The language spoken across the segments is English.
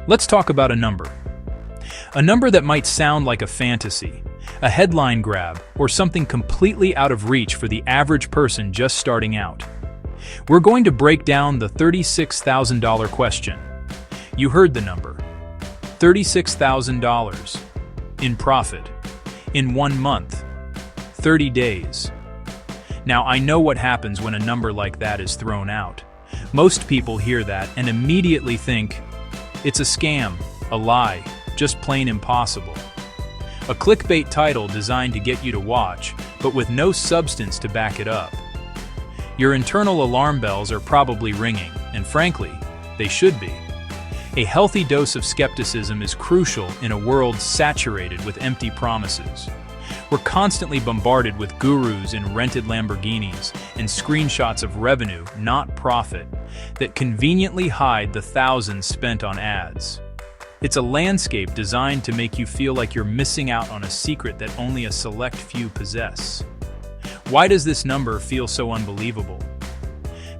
Let's talk about a number. A number that might sound like a fantasy, a headline grab, or something completely out of reach for the average person just starting out. We're going to break down the $36,000 question. You heard the number. $36,000 in profit in 1 month, 30 days. Now, I know what happens when a number like that is thrown out. Most people hear that and immediately think, it's a scam, a lie, just plain impossible. A clickbait title designed to get you to watch, but with no substance to back it up. Your internal alarm bells are probably ringing, and frankly, they should be. A healthy dose of skepticism is crucial in a world saturated with empty promises. We're constantly bombarded with gurus in rented Lamborghinis and screenshots of revenue, not profit, that conveniently hide the thousands spent on ads. It's a landscape designed to make you feel like you're missing out on a secret that only a select few possess. Why does this number feel so unbelievable?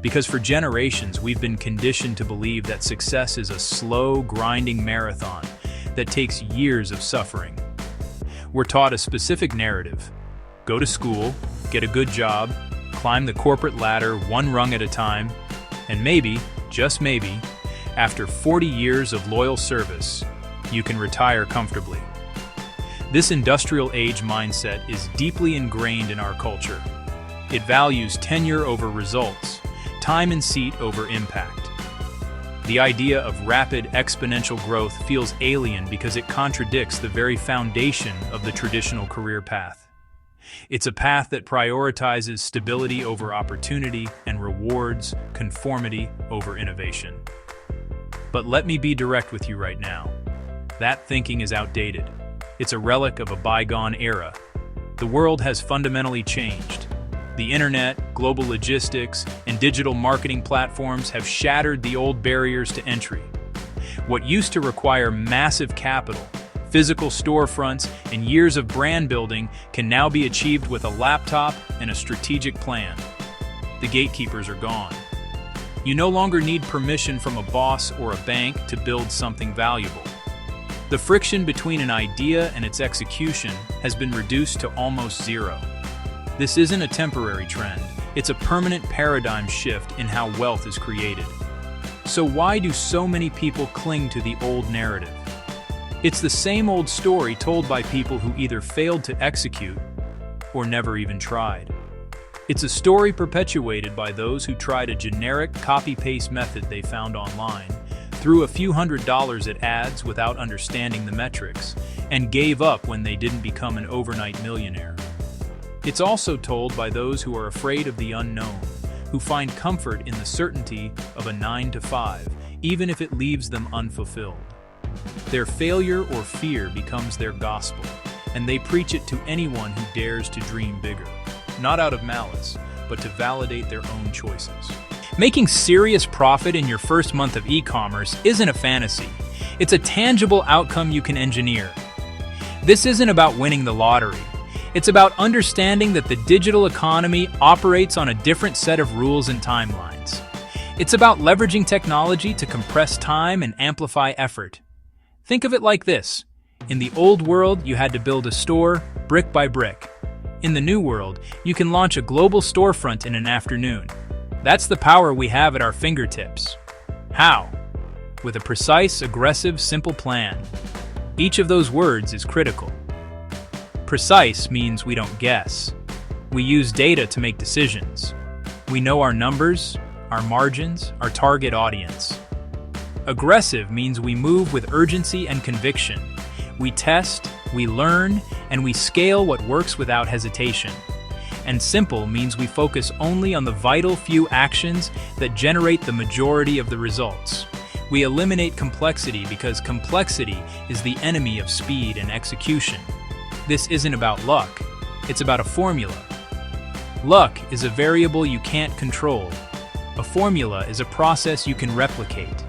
Because for generations we've been conditioned to believe that success is a slow, grinding marathon that takes years of suffering. We're taught a specific narrative. Go to school, get a good job, climb the corporate ladder one rung at a time, and maybe, just maybe, after 40 years of loyal service, you can retire comfortably. This industrial age mindset is deeply ingrained in our culture. It values tenure over results, time and seat over impact. The idea of rapid exponential growth feels alien because it contradicts the very foundation of the traditional career path. It's a path that prioritizes stability over opportunity and rewards conformity over innovation. But let me be direct with you right now. That thinking is outdated. It's a relic of a bygone era. The world has fundamentally changed. The internet, global logistics, and digital marketing platforms have shattered the old barriers to entry. What used to require massive capital, physical storefronts, and years of brand building can now be achieved with a laptop and a strategic plan. The gatekeepers are gone. You no longer need permission from a boss or a bank to build something valuable. The friction between an idea and its execution has been reduced to almost zero. This isn't a temporary trend, it's a permanent paradigm shift in how wealth is created. So why do so many people cling to the old narrative? It's the same old story told by people who either failed to execute or never even tried. It's a story perpetuated by those who tried a generic copy-paste method they found online, threw a few $100s at ads without understanding the metrics, and gave up when they didn't become an overnight millionaire. It's also told by those who are afraid of the unknown, who find comfort in the certainty of a 9-to-5, even if it leaves them unfulfilled. Their failure or fear becomes their gospel, and they preach it to anyone who dares to dream bigger, not out of malice, but to validate their own choices. Making serious profit in your first month of e-commerce isn't a fantasy. It's a tangible outcome you can engineer. This isn't about winning the lottery. It's about understanding that the digital economy operates on a different set of rules and timelines. It's about leveraging technology to compress time and amplify effort. Think of it like this. In the old world, you had to build a store brick by brick. In the new world, you can launch a global storefront in an afternoon. That's the power we have at our fingertips. How? With a precise, aggressive, simple plan. Each of those words is critical. Precise means we don't guess. We use data to make decisions. We know our numbers, our margins, our target audience. Aggressive means we move with urgency and conviction. We test, we learn, and we scale what works without hesitation. And simple means we focus only on the vital few actions that generate the majority of the results. We eliminate complexity because complexity is the enemy of speed and execution. This isn't about luck, it's about a formula. Luck is a variable you can't control. A formula is a process you can replicate.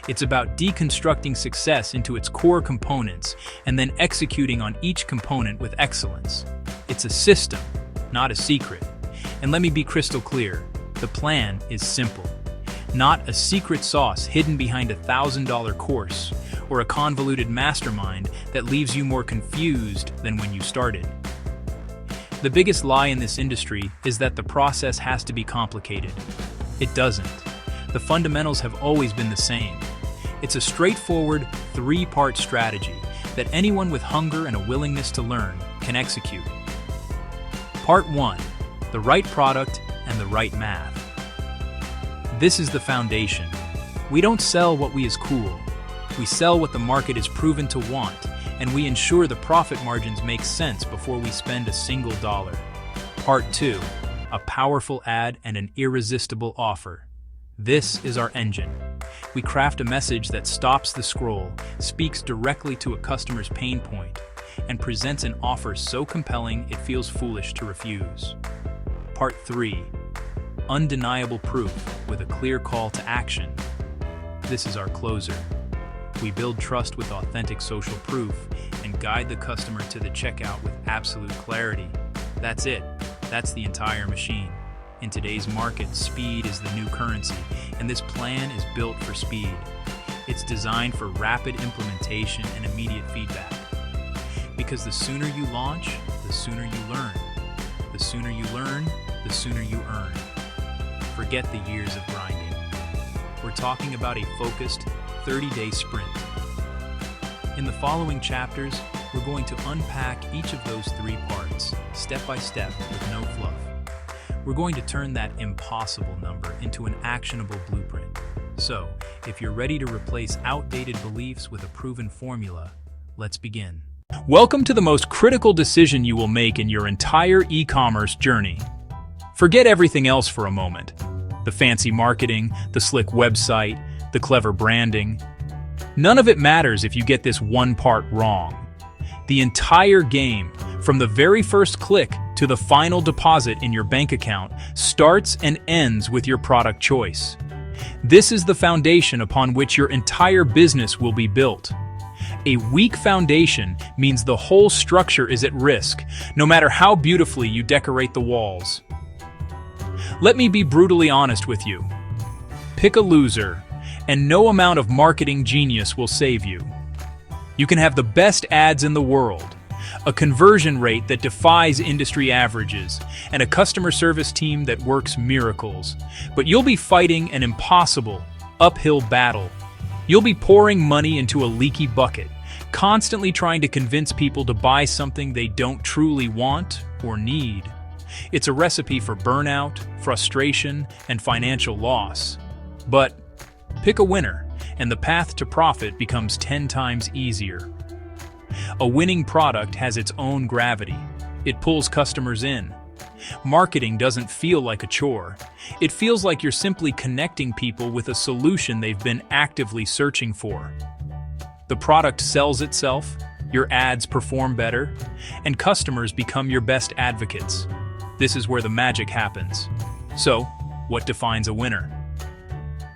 It's about deconstructing success into its core components and then executing on each component with excellence. It's a system, not a secret. And let me be crystal clear, the plan is simple. not a secret sauce hidden behind a $1,000 course or a convoluted mastermind that leaves you more confused than when you started. The biggest lie in this industry is that the process has to be complicated. It doesn't. The fundamentals have always been the same. It's a straightforward, three-part strategy that anyone with hunger and a willingness to learn can execute. Part 1. The right product and the right math. This is the foundation. We don't sell what is cool. We sell what the market is proven to want, and we ensure the profit margins make sense before we spend a single dollar. Part 2. A powerful ad and an irresistible offer. This is our engine. We craft a message that stops the scroll, speaks directly to a customer's pain point, and presents an offer so compelling it feels foolish to refuse. Part 3. Undeniable proof with a clear call to action. This is our closer. We build trust with authentic social proof and guide the customer to the checkout with absolute clarity. That's it. That's the entire machine. In today's market, speed is the new currency, and this plan is built for speed. It's designed for rapid implementation and immediate feedback. Because the sooner you launch, the sooner you learn. The sooner you learn, the sooner you earn. Forget the years of grinding. We're talking about a focused, 30-day sprint. In the following chapters, we're going to unpack each of those three parts, step by step, with no fluff. We're going to turn that impossible number into an actionable blueprint. So, if you're ready to replace outdated beliefs with a proven formula, let's begin. Welcome to the most critical decision you will make in your entire e-commerce journey. Forget everything else for a moment. The fancy marketing, the slick website, the clever branding. None of it matters if you get this one part wrong. The entire game, from the very first click to the final deposit in your bank account, starts and ends with your product choice. This is the foundation upon which your entire business will be built. A weak foundation means the whole structure is at risk, no matter how beautifully you decorate the walls. Let me be brutally honest with you. Pick a loser, and no amount of marketing genius will save you. You can have the best ads in the world, a conversion rate that defies industry averages, and a customer service team that works miracles. But you'll be fighting an impossible, uphill battle. You'll be pouring money into a leaky bucket, constantly trying to convince people to buy something they don't truly want or need. It's a recipe for burnout, frustration, and financial loss. But pick a winner, and the path to profit becomes 10 times easier. A winning product has its own gravity. It pulls customers in. Marketing doesn't feel like a chore. It feels like you're simply connecting people with a solution they've been actively searching for. The product sells itself, your ads perform better, and customers become your best advocates. This is where the magic happens. So, what defines a winner?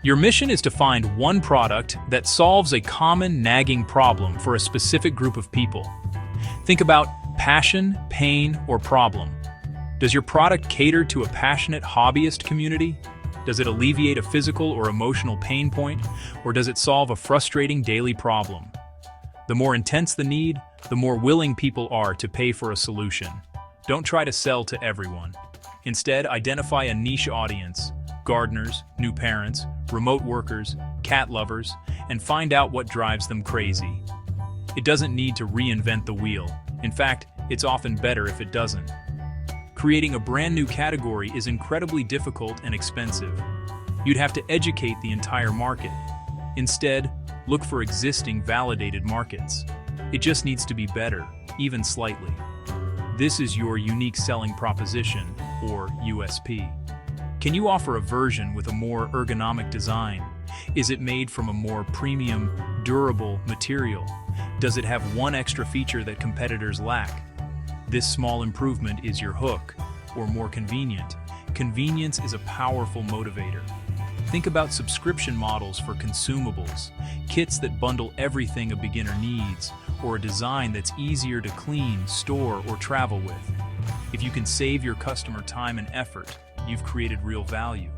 Your mission is to find one product that solves a common nagging problem for a specific group of people. Think about passion, pain, or problem. Does your product cater to a passionate hobbyist community? Does it alleviate a physical or emotional pain point, or does it solve a frustrating daily problem? The more intense the need, the more willing people are to pay for a solution. Don't try to sell to everyone. Instead, identify a niche audience, gardeners, new parents, remote workers, cat lovers, and find out what drives them crazy. It doesn't need to reinvent the wheel. In fact, it's often better if it doesn't. Creating a brand new category is incredibly difficult and expensive. You'd have to educate the entire market. Instead, look for existing validated markets. It just needs to be better, even slightly. This is your unique selling proposition, or USP. Can you offer a version with a more ergonomic design? Is it made from a more premium, durable material? Does it have one extra feature that competitors lack? This small improvement is your hook, or more convenient. Convenience is a powerful motivator. Think about subscription models for consumables, kits that bundle everything a beginner needs, or a design that's easier to clean, store, or travel with. If you can save your customer time and effort, you've created real value.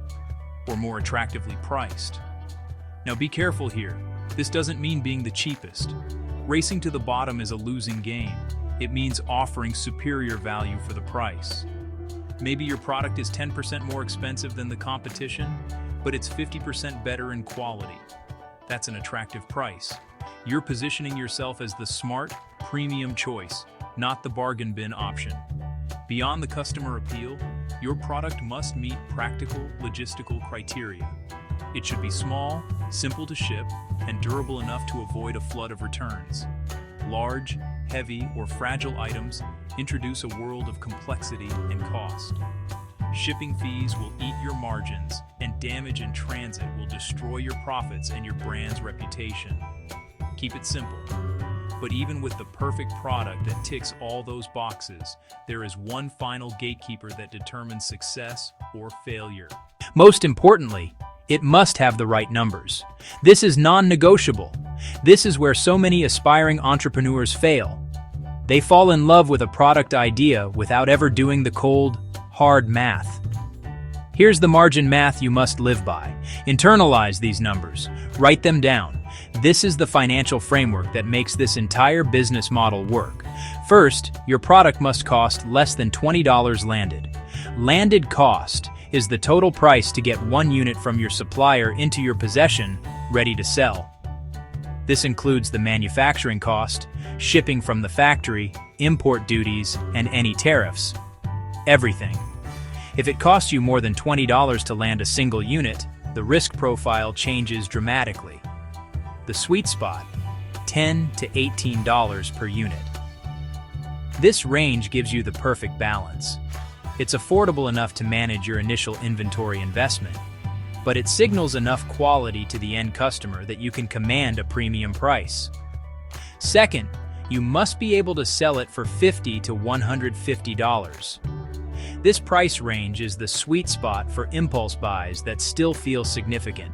or more attractively priced. Now be careful here. This doesn't mean being the cheapest. Racing to the bottom is a losing game. It means offering superior value for the price. Maybe your product is 10% more expensive than the competition, but it's 50% better in quality. That's an attractive price. You're positioning yourself as the smart, premium choice, not the bargain bin option. Beyond the customer appeal, your product must meet practical, logistical criteria. It should be small, simple to ship, and durable enough to avoid a flood of returns. Large, heavy, or fragile items introduce a world of complexity and cost. Shipping fees will eat your margins, and damage in transit will destroy your profits and your brand's reputation. Keep it simple. But even with the perfect product that ticks all those boxes, there is one final gatekeeper that determines success or failure. Most importantly, it must have the right numbers. This is non-negotiable. This is where so many aspiring entrepreneurs fail. They fall in love with a product idea without ever doing the cold, hard math. Here's the margin math you must live by. Internalize these numbers. Write them down. This is the financial framework that makes this entire business model work. First, your product must cost less than $20 landed. Landed cost is the total price to get one unit from your supplier into your possession, ready to sell. This includes the manufacturing cost, shipping from the factory, import duties, and any tariffs. Everything. If it costs you more than $20 to land a single unit, the risk profile changes dramatically. The sweet spot, $10 to $18 per unit. This range gives you the perfect balance. It's affordable enough to manage your initial inventory investment, but it signals enough quality to the end customer that you can command a premium price. Second, you must be able to sell it for $50 to $150. This price range is the sweet spot for impulse buys that still feel significant.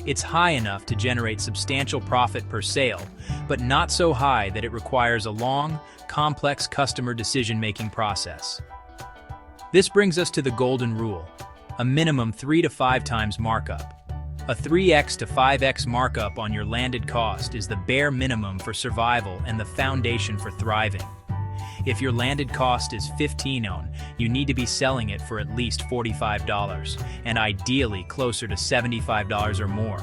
It's high enough to generate substantial profit per sale, but not so high that it requires a long, complex customer decision-making process. This brings us to the golden rule, a minimum 3 to 5 times markup. A 3x to 5x markup on your landed cost is the bare minimum for survival and the foundation for thriving. If your landed cost is $15, you need to be selling it for at least $45, and ideally closer to $75 or more.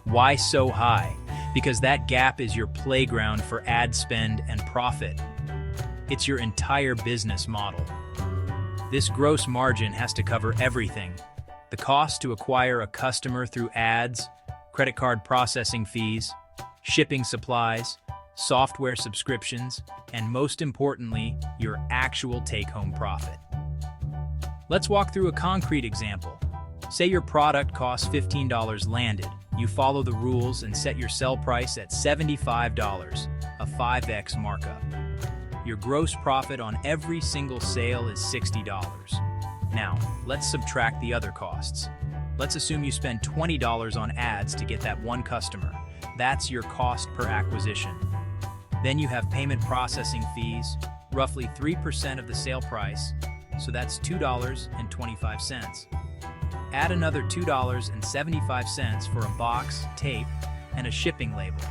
Why so high? Because that gap is your playground for ad spend and profit. It's your entire business model. This gross margin has to cover everything. The cost to acquire a customer through ads, credit card processing fees, shipping supplies, software subscriptions, and most importantly, your actual take-home profit. Let's walk through a concrete example. Say your product costs $15 landed. You follow the rules and set your sell price at $75, a 5x markup. Your gross profit on every single sale is $60. Now, let's subtract the other costs. Let's assume you spend $20 on ads to get that one customer. That's your cost per acquisition. Then you have payment processing fees, roughly 3% of the sale price, so that's $2.25. Add another $2.75 for a box, tape, and a shipping label.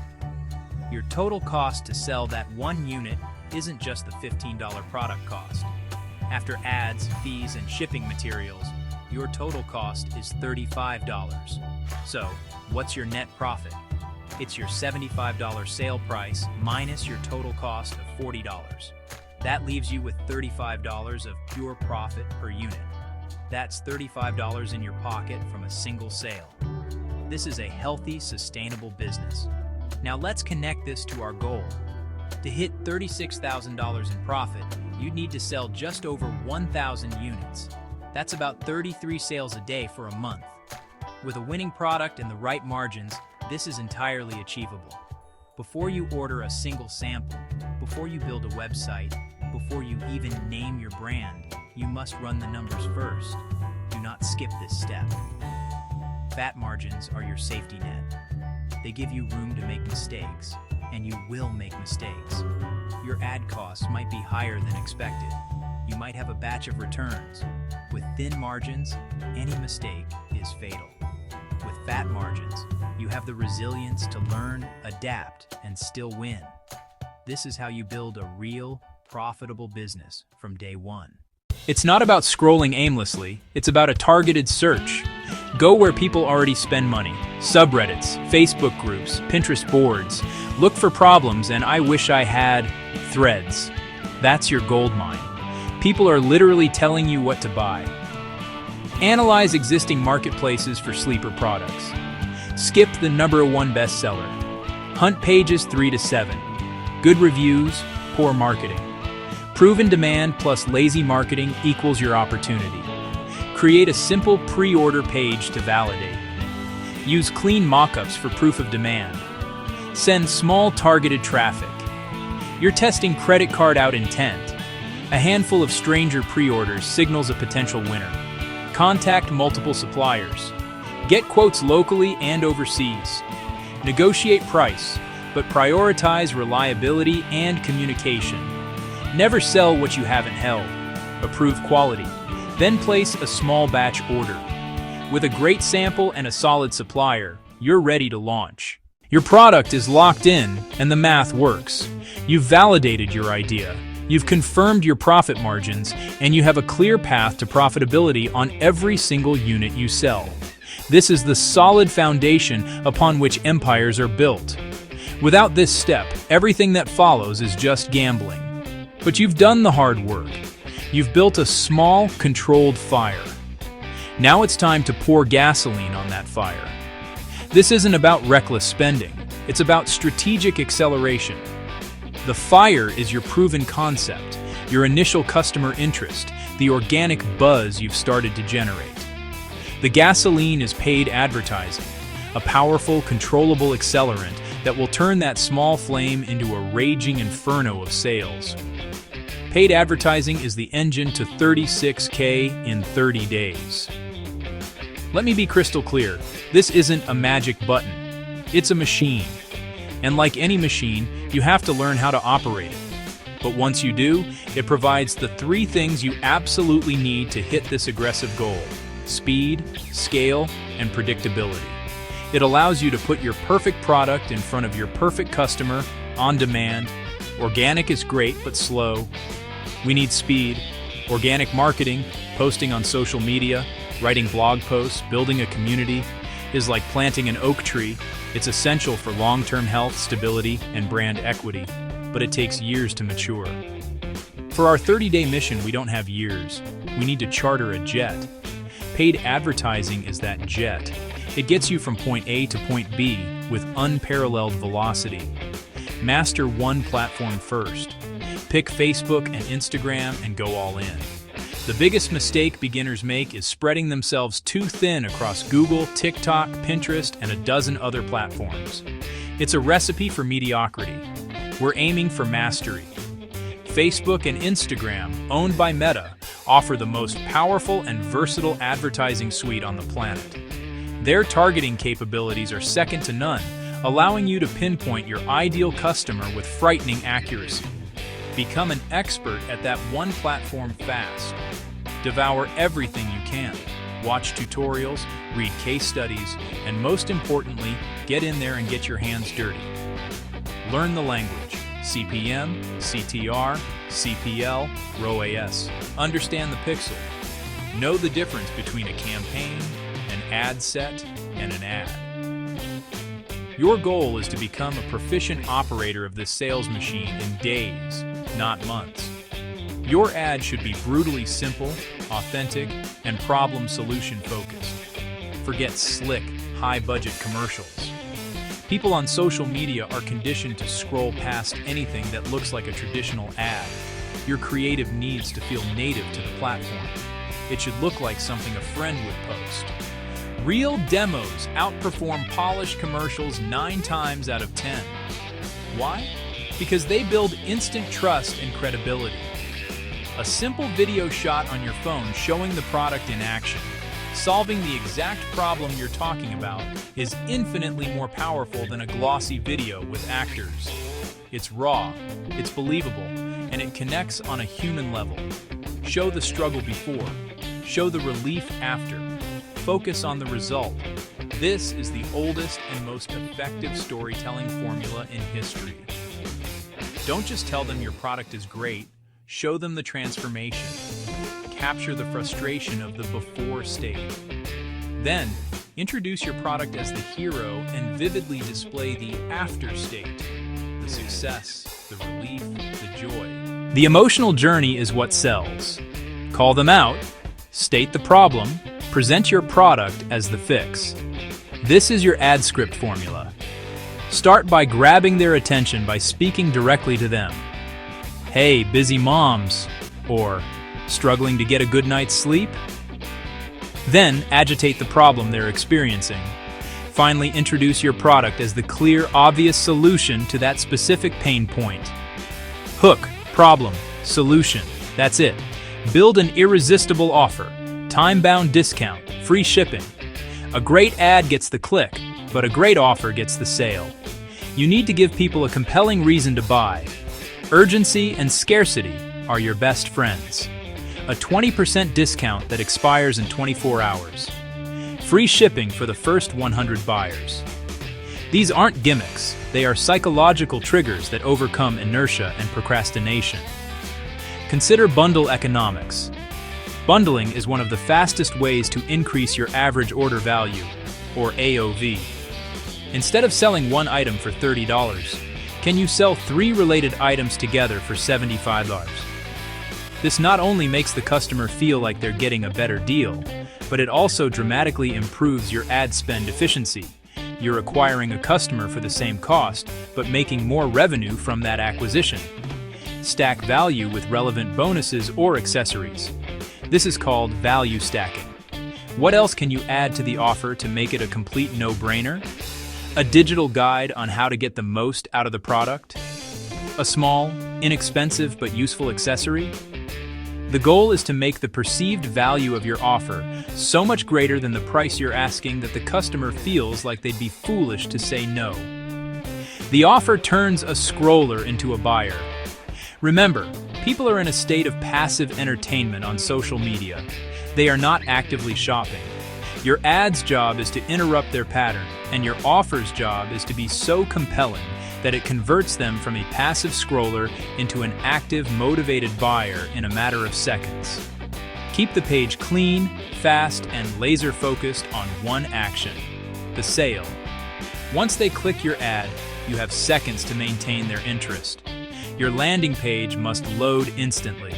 Your total cost to sell that one unit isn't just the $15 product cost. After ads, fees, and shipping materials, your total cost is $35. So, what's your net profit? It's your $75 sale price minus your total cost of $40. That leaves you with $35 of pure profit per unit. That's $35 in your pocket from a single sale. This is a healthy, sustainable business. Now let's connect this to our goal. To hit $36,000 in profit, you'd need to sell just over 1,000 units. That's about 33 sales a day for a month. With a winning product and the right margins, this is entirely achievable. Before you order a single sample, before you build a website, before you even name your brand, you must run the numbers first. Do not skip this step. Fat margins are your safety net. They give you room to make mistakes, and you will make mistakes. Your ad costs might be higher than expected. You might have a batch of returns. With thin margins, any mistake is is fatal. With fat margins, you have the resilience to learn, adapt, and still win. This is how you build a real, profitable business from day one. It's not about scrolling aimlessly, it's about a targeted search. Go where people already spend money. Subreddits, Facebook groups, Pinterest boards. Look for problems and I wish I had threads. That's your gold mine. People are literally telling you what to buy. Analyze existing marketplaces for sleeper products. Skip the #1 bestseller. Hunt pages 3 to 7. Good reviews, poor marketing. Proven demand plus lazy marketing equals your opportunity. Create a simple pre-order page to validate. Use clean mock-ups for proof of demand. Send small targeted traffic. You're testing credit card out intent. A handful of stranger pre-orders signals a potential winner. Contact multiple suppliers. Get quotes locally and overseas. Negotiate price, but prioritize reliability and communication. Never sell what you haven't held. Approve quality. Then place a small batch order. With a great sample and a solid supplier, you're ready to launch. Your product is locked in and the math works. You've validated your idea. You've confirmed your profit margins, and you have a clear path to profitability on every single unit you sell. This is the solid foundation upon which empires are built. Without this step, everything that follows is just gambling. But you've done the hard work. You've built a small, controlled fire. Now it's time to pour gasoline on that fire. This isn't about reckless spending. It's about strategic acceleration. The fire is your proven concept, your initial customer interest, the organic buzz you've started to generate. The gasoline is paid advertising, a powerful, controllable accelerant that will turn that small flame into a raging inferno of sales. Paid advertising is the engine to $36K in 30 days. Let me be crystal clear, this isn't a magic button. It's a machine. And like any machine, you have to learn how to operate it. But once you do, it provides the 3 things you absolutely need to hit this aggressive goal: speed, scale, and predictability. It allows you to put your perfect product in front of your perfect customer on demand. Organic is great, but slow. We need speed. Organic marketing, posting on social media, writing blog posts, building a community is like planting an oak tree. It's essential for long-term health, stability, and brand equity, but it takes years to mature. For our 30-day mission, we don't have years. We need to charter a jet. Paid advertising is that jet. It gets you from point A to point B with unparalleled velocity. Master one platform first. Pick Facebook and Instagram and go all in. The biggest mistake beginners make is spreading themselves too thin across Google, TikTok, Pinterest, and a dozen other platforms. It's a recipe for mediocrity. We're aiming for mastery. Facebook and Instagram, owned by Meta, offer the most powerful and versatile advertising suite on the planet. Their targeting capabilities are second to none, allowing you to pinpoint your ideal customer with frightening accuracy. Become an expert at that one platform fast. Devour everything you can. Watch tutorials, read case studies, and most importantly, get in there and get your hands dirty. Learn the language: CPM, CTR, CPL, ROAS. Understand the pixel. Know the difference between a campaign, an ad set, and an ad. Your goal is to become a proficient operator of this sales machine in days, not months. Your ad should be brutally simple, authentic, and problem-solution focused. Forget slick, high-budget commercials. People on social media are conditioned to scroll past anything that looks like a traditional ad. Your creative needs to feel native to the platform. It should look like something a friend would post. Real demos outperform polished commercials 9 times out of 10. Why? Because they build instant trust and credibility. A simple video shot on your phone showing the product in action, solving the exact problem you're talking about, is infinitely more powerful than a glossy video with actors. It's raw, it's believable, and it connects on a human level. Show the struggle before, show the relief after. focus on the result. This is the oldest and most effective storytelling formula in history. Don't just tell them your product is great, show them the transformation. Capture the frustration of the before state. Then, introduce your product as the hero and vividly display the after state, the success, the relief, the joy. The emotional journey is what sells. Call them out, state the problem, present your product as the fix. This is your ad script formula. Start by grabbing their attention by speaking directly to them. Hey, busy moms, or struggling to get a good night's sleep? Then agitate the problem they're experiencing. Finally, introduce your product as the clear, obvious solution to that specific pain point. Hook, problem, solution. That's it. Build an irresistible offer. Time-bound discount, free shipping. A great ad gets the click, but a great offer gets the sale. You need to give people a compelling reason to buy. Urgency and scarcity are your best friends. A 20% discount that expires in 24 hours. Free shipping for the first 100 buyers. These aren't gimmicks, they are psychological triggers that overcome inertia and procrastination. Consider bundle economics. Bundling is one of the fastest ways to increase your average order value, or AOV. Instead of selling one item for $30, can you sell 3 related items together for $75? This not only makes the customer feel like they're getting a better deal, but it also dramatically improves your ad spend efficiency. You're acquiring a customer for the same cost, but making more revenue from that acquisition. Stack value with relevant bonuses or accessories. This is called value stacking. What else can you add to the offer to make it a complete no-brainer? A digital guide on how to get the most out of the product? A small, inexpensive but useful accessory? The goal is to make the perceived value of your offer so much greater than the price you're asking that the customer feels like they'd be foolish to say no. The offer turns a scroller into a buyer. Remember, people are in a state of passive entertainment on social media. They are not actively shopping. Your ad's job is to interrupt their pattern, and your offer's job is to be so compelling that it converts them from a passive scroller into an active, motivated buyer in a matter of seconds. Keep the page clean, fast, and laser-focused on one action: the sale. Once they click your ad, you have seconds to maintain their interest. Your landing page must load instantly.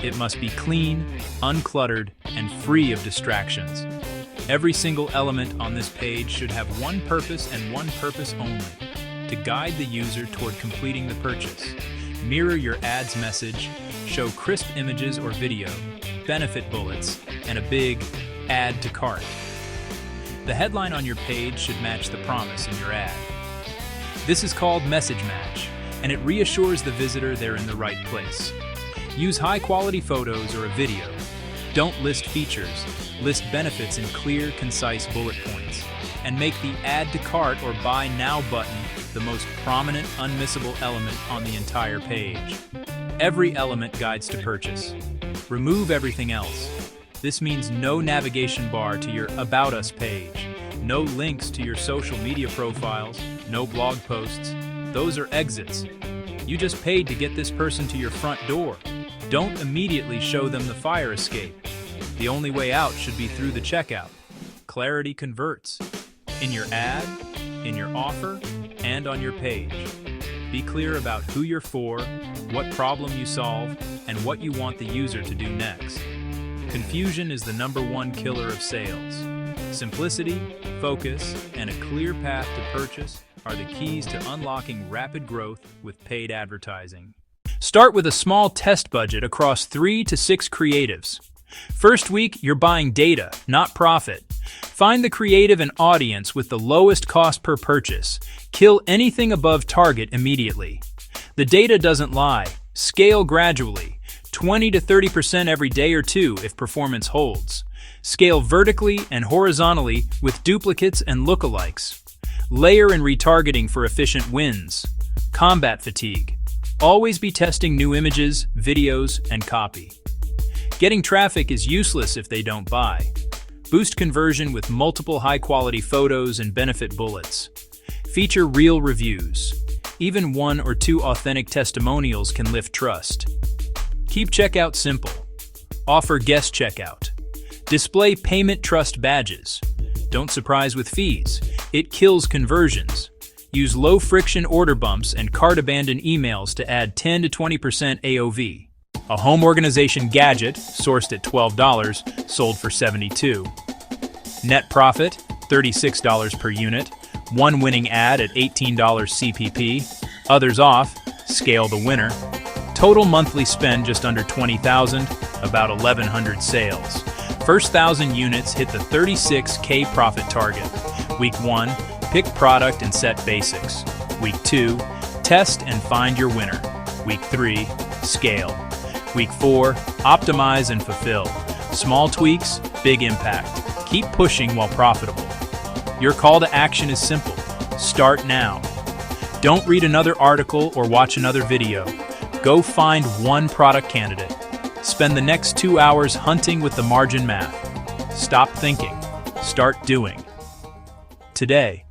It must be clean, uncluttered, and free of distractions. Every single element on this page should have one purpose and one purpose only: to guide the user toward completing the purchase. Mirror your ad's message, show crisp images or video, benefit bullets, and a big add to cart. The headline on your page should match the promise in your ad. This is called message match, and it reassures the visitor they're in the right place. Use high-quality photos or a video. Don't list features, list benefits in clear, concise bullet points, and make the add to cart or buy now button the most prominent, unmissable element on the entire page. Every element guides to purchase. Remove everything else. This means no navigation bar to your About Us page, no links to your social media profiles, no blog posts. Those are exits. You just paid to get this person to your front door. Don't immediately show them the fire escape. The only way out should be through the checkout. Clarity converts. In your ad, in your offer, and on your page. Be clear about who you're for, what problem you solve, and what you want the user to do next. Confusion is the #1 killer of sales. Simplicity, focus, and a clear path to purchase are the keys to unlocking rapid growth with paid advertising. Start with a small test budget across 3 to 6 creatives. First week, you're buying data, not profit. Find the creative and audience with the lowest cost per purchase. Kill anything above target immediately. The data doesn't lie. Scale gradually. 20 to 30% every day or two if performance holds. Scale vertically and horizontally with duplicates and lookalikes. Layer and retargeting for efficient wins. Combat fatigue. Always be testing new images, videos, and copy. Getting traffic is useless if they don't buy. Boost conversion with multiple high-quality photos and benefit bullets. Feature real reviews. Even 1 or 2 authentic testimonials can lift trust. Keep checkout simple. Offer guest checkout. Display payment trust badges. Don't surprise with fees. It kills conversions. Use low-friction order bumps and cart abandon emails to add 10 to 20% AOV. A home organization gadget, sourced at $12, sold for $72. Net profit, $36 per unit. One winning ad at $18 CPP. Others off, scale the winner. Total monthly spend just under $20,000, about 1,100 sales. First 1,000 units hit the $36K profit target. Week 1, pick product and set basics. Week 2, test and find your winner. Week 3, scale. Week 4, optimize and fulfill. Small tweaks, big impact. Keep pushing while profitable. Your call to action is simple. Start now. Don't read another article or watch another video. Go find one product candidate. Spend the next 2 hours hunting with the margin math. Stop thinking. Start doing. Today.